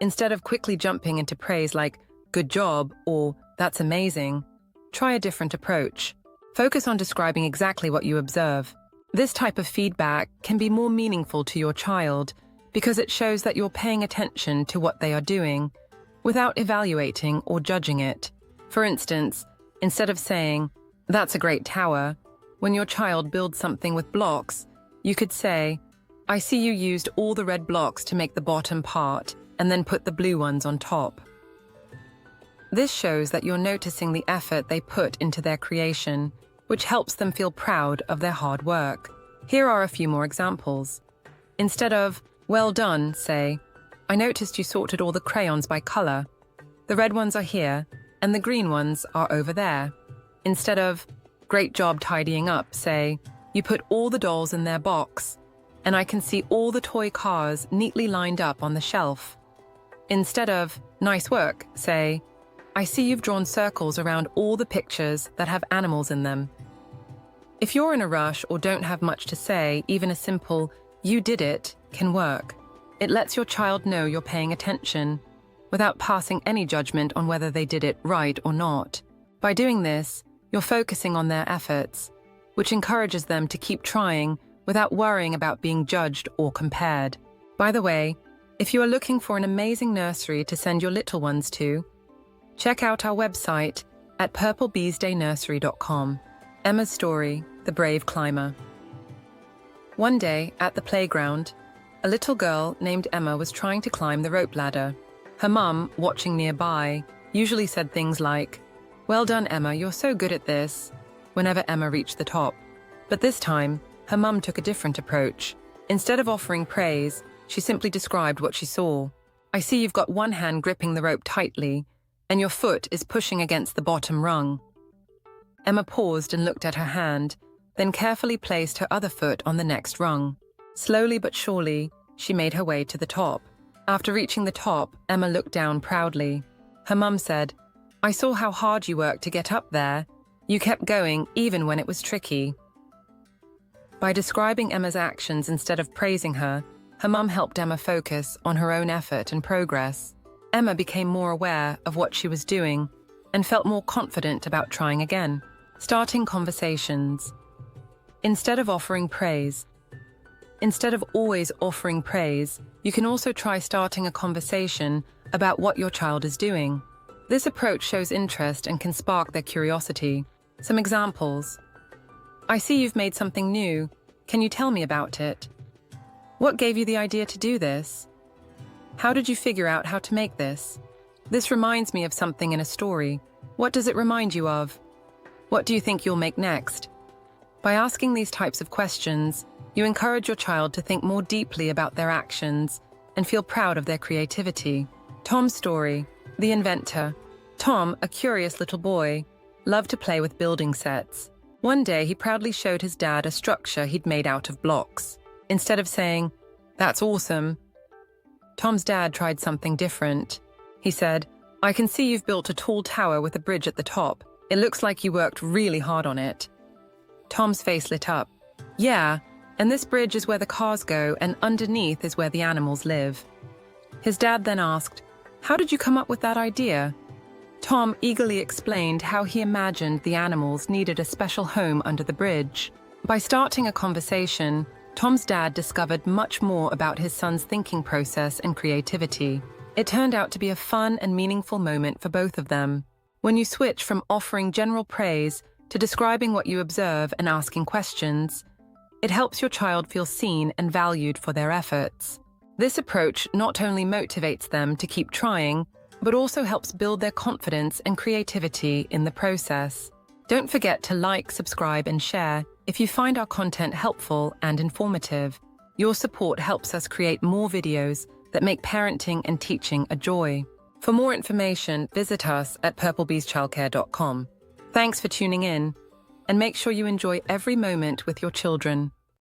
Instead of quickly jumping into praise like, "Good job," or "That's amazing," try a different approach. Focus on describing exactly what you observe. This type of feedback can be more meaningful to your child because it shows that you're paying attention to what they are doing without evaluating or judging it. For instance, instead of saying, "That's a great tower," when your child builds something with blocks, you could say, "I see you used all the red blocks to make the bottom part and then put the blue ones on top." This shows that you're noticing the effort they put into their creation, which helps them feel proud of their hard work. Here are a few more examples. Instead of, "Well done," say, "I noticed you sorted all the crayons by color. The red ones are here, and the green ones are over there." Instead of, "Great job tidying up," say, "You put all the dolls in their box, and I can see all the toy cars neatly lined up on the shelf." Instead of, "Nice work," say, "I see you've drawn circles around all the pictures that have animals in them." If you're in a rush or don't have much to say, even a simple, "You did it," can work. It lets your child know you're paying attention, without passing any judgment on whether they did it right or not. By doing this, you're focusing on their efforts, which encourages them to keep trying without worrying about being judged or compared. By the way, if you are looking for an amazing nursery to send your little ones to, check out our website at purplebeesdaynursery.com. Emma's story, The Brave Climber. One day, at the playground, a little girl named Emma was trying to climb the rope ladder. Her mum, watching nearby, usually said things like, "Well done, Emma, you're so good at this," whenever Emma reached the top. But this time, her mum took a different approach. Instead of offering praise, she simply described what she saw. "I see you've got one hand gripping the rope tightly, and your foot is pushing against the bottom rung." Emma paused and looked at her hand, then carefully placed her other foot on the next rung. Slowly but surely, she made her way to the top. After reaching the top, Emma looked down proudly. Her mum said, "I saw how hard you worked to get up there. You kept going even when it was tricky." By describing Emma's actions instead of praising her mum helped Emma focus on her own effort and progress. Emma became more aware of what she was doing and felt more confident about trying again. Starting conversations. Instead of offering praise. Instead of always offering praise, you can also try starting a conversation about what your child is doing. This approach shows interest and can spark their curiosity. Some examples. "I see you've made something new. Can you tell me about it? What gave you the idea to do this? How did you figure out how to make this? This reminds me of something in a story. What does it remind you of? What do you think you'll make next?" By asking these types of questions, you encourage your child to think more deeply about their actions and feel proud of their creativity. Tom's story, The Inventor. Tom, a curious little boy, loved to play with building sets. One day, he proudly showed his dad a structure he'd made out of blocks. Instead of saying, "That's awesome," Tom's dad tried something different. He said, "I can see you've built a tall tower with a bridge at the top. It looks like you worked really hard on it." Tom's face lit up. "Yeah, and this bridge is where the cars go, and underneath is where the animals live." His dad then asked, "How did you come up with that idea?" Tom eagerly explained how he imagined the animals needed a special home under the bridge. By starting a conversation, Tom's dad discovered much more about his son's thinking process and creativity. It turned out to be a fun and meaningful moment for both of them. When you switch from offering general praise to describing what you observe and asking questions, it helps your child feel seen and valued for their efforts. This approach not only motivates them to keep trying, but also helps build their confidence and creativity in the process. Don't forget to like, subscribe, and share if you find our content helpful and informative. Your support helps us create more videos that make parenting and teaching a joy. For more information, visit us at purplebeeschildcare.com. Thanks for tuning in, and make sure you enjoy every moment with your children.